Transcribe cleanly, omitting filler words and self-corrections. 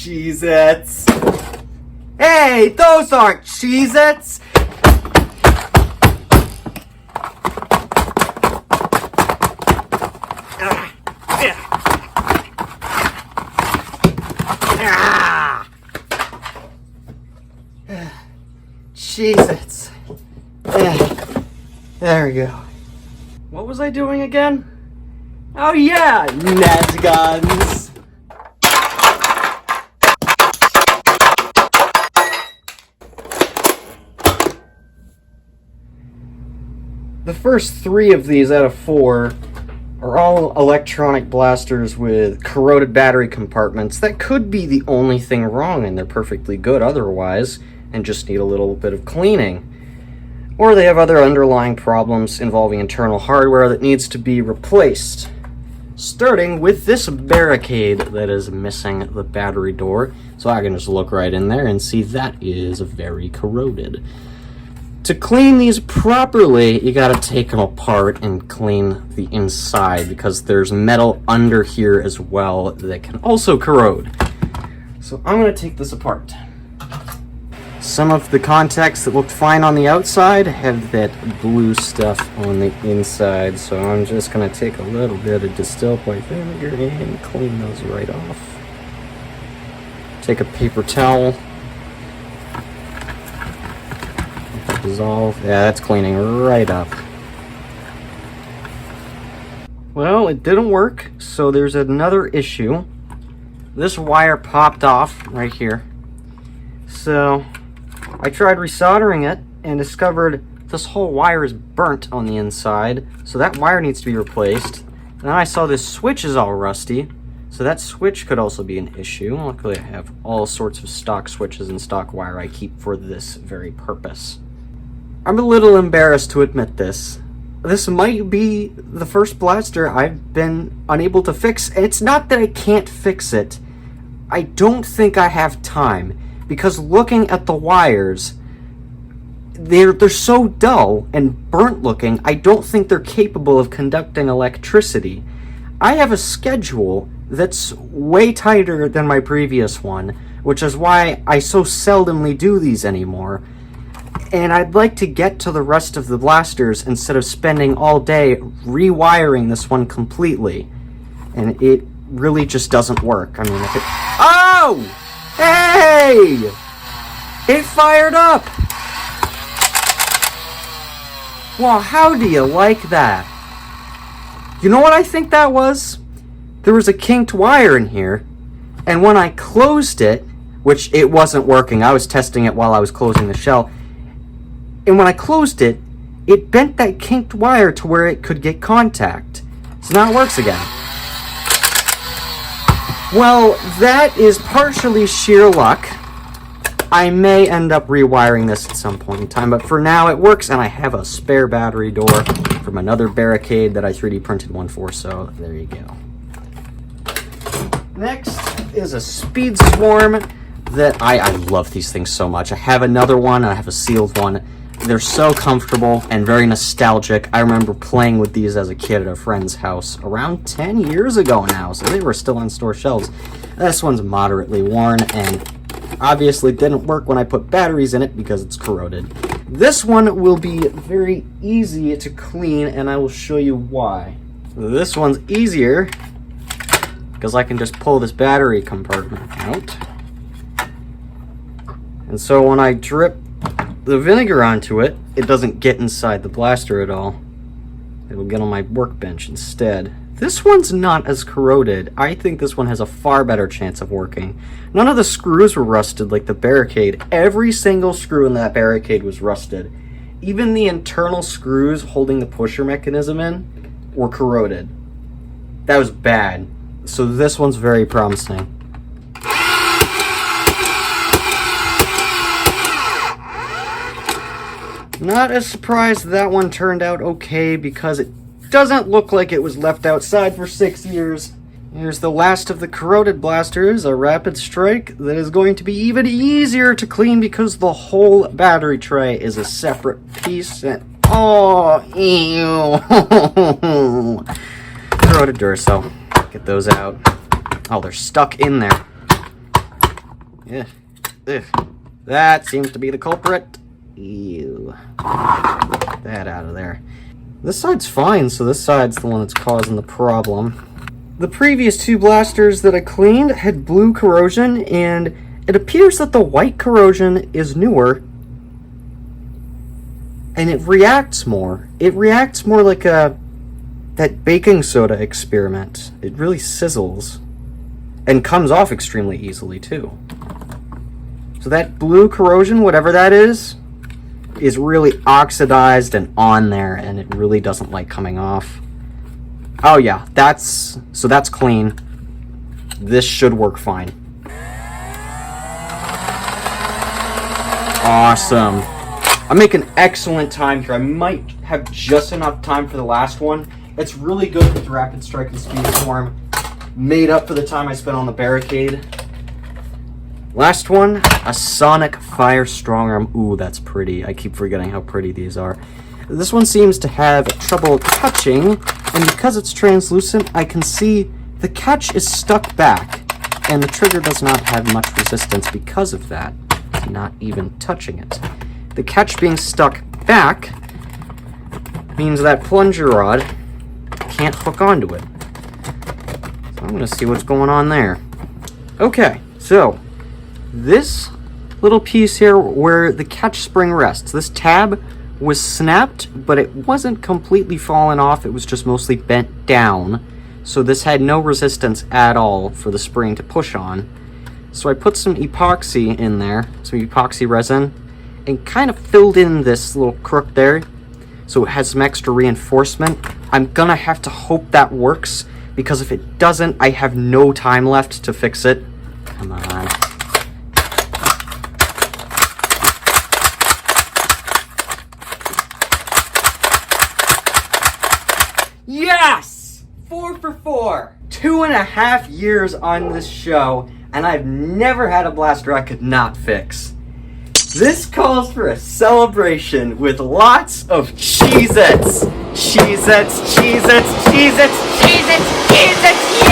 Cheez-Its. Hey, those aren't Cheez-Its. Cheez-Its. There we go. What was I doing again? Oh yeah, Ned's guns. The first 3 of these out of 4 are all electronic blasters with corroded battery compartments that could be the only thing wrong, and they're perfectly good otherwise and just need a little bit of cleaning. Or they have other underlying problems involving internal hardware that needs to be replaced. Starting with this Barricade that is missing the battery door. So I can just look right in there and see that is very corroded. To clean these properly, you gotta take them apart and clean the inside because there's metal under here as well that can also corrode. So I'm gonna take this apart. Some of the contacts that looked fine on the outside have that blue stuff on the inside, so I'm just going to take a little bit of distilled white vinegar and clean those right off. Take a paper towel. Dissolve. Yeah, that's cleaning right up. Well, it didn't work, so there's another issue. This wire popped off right here. So I tried resoldering it and discovered this whole wire is burnt on the inside, so that wire needs to be replaced. And then I saw this switch is all rusty, so that switch could also be an issue. Luckily I have all sorts of stock switches and stock wire I keep for this very purpose. I'm a little embarrassed to admit this. This might be the first blaster I've been unable to fix. It's not that I can't fix it. I don't think I have time. Because looking at the wires, they're so dull and burnt looking, I don't think they're capable of conducting electricity. I have a schedule that's way tighter than my previous one, which is why I so seldomly do these anymore. And I'd like to get to the rest of the blasters instead of spending all day rewiring this one completely. And it really just doesn't work. I mean, if it... Oh! Hey! It fired up! Well, how do you like that? You know what I think that was? There was a kinked wire in here, and when I closed it, which it wasn't working, I was testing it while I was closing the shell, and when I closed it, it bent that kinked wire to where it could get contact. So now it works again. Well, that is partially sheer luck. I may end up rewiring this at some point in time, but for now it works, and I have a spare battery door from another Barricade that I 3D printed one for, so there you go. Next is a Speed Swarm that I love these things so much. I have another one, and I have a sealed one. They're so comfortable and very nostalgic. I remember playing with these as a kid at a friend's house around 10 years ago now, so they were still on store shelves. This one's moderately worn and obviously didn't work when I put batteries in it because it's corroded. This one will be very easy to clean, and I will show you why. This one's easier because I can just pull this battery compartment out. And so when I drip the vinegar onto it, it doesn't get inside the blaster at all. It'll get on my workbench instead. This one's not as corroded. I think this one has a far better chance of working. None of the screws were rusted like the Barricade. Every single screw in that Barricade was rusted. Even the internal screws holding the pusher mechanism in were corroded. That was bad. So this one's very promising. Not as surprised that one turned out okay because it doesn't look like it was left outside for 6 years. Here's the last of the corroded blasters, a Rapid Strike that is going to be even easier to clean because the whole battery tray is a separate piece. And oh, ew. Corroded Duracell. Get those out. Oh, they're stuck in there. Yeah. Ugh. That seems to be the culprit. Ew. Get that out of there. This side's fine, so this side's the one that's causing the problem. The previous two blasters that I cleaned had blue corrosion, and it appears that the white corrosion is newer, and it reacts more. It reacts more like that baking soda experiment. It really sizzles, and comes off extremely easily, too. So that blue corrosion, whatever that is really oxidized and on there, and it really doesn't like coming off. Oh yeah, that's clean. This should work fine. Awesome. I'm making excellent time here. I might have just enough time for the last one. It's really good with the Rapid Strike and Speed Form. Made up for the time I spent on the Barricade. Last one, a Sonic Fire Strongarm. Ooh, that's pretty. I keep forgetting how pretty these are. This one seems to have trouble touching, and because it's translucent, I can see the catch is stuck back, and the trigger does not have much resistance because of that. It's not even touching it. The catch being stuck back means that plunger rod can't hook onto it. So I'm going to see what's going on there. Okay, so this little piece here where the catch spring rests, this tab was snapped, but it wasn't completely fallen off. It was just mostly bent down. So this had no resistance at all for the spring to push on. So I put some epoxy in there, some epoxy resin, and kind of filled in this little crook there so it has some extra reinforcement. I'm gonna have to hope that works, because if it doesn't, I have no time left to fix it. Come on. Yes! 4 for 4. 2.5 years on this show, and I've never had a blaster I could not fix. This calls for a celebration with lots of Cheez-Its. Cheez-Its, Cheez-Its, Cheez-Its, Cheez-Its, Cheez-Its,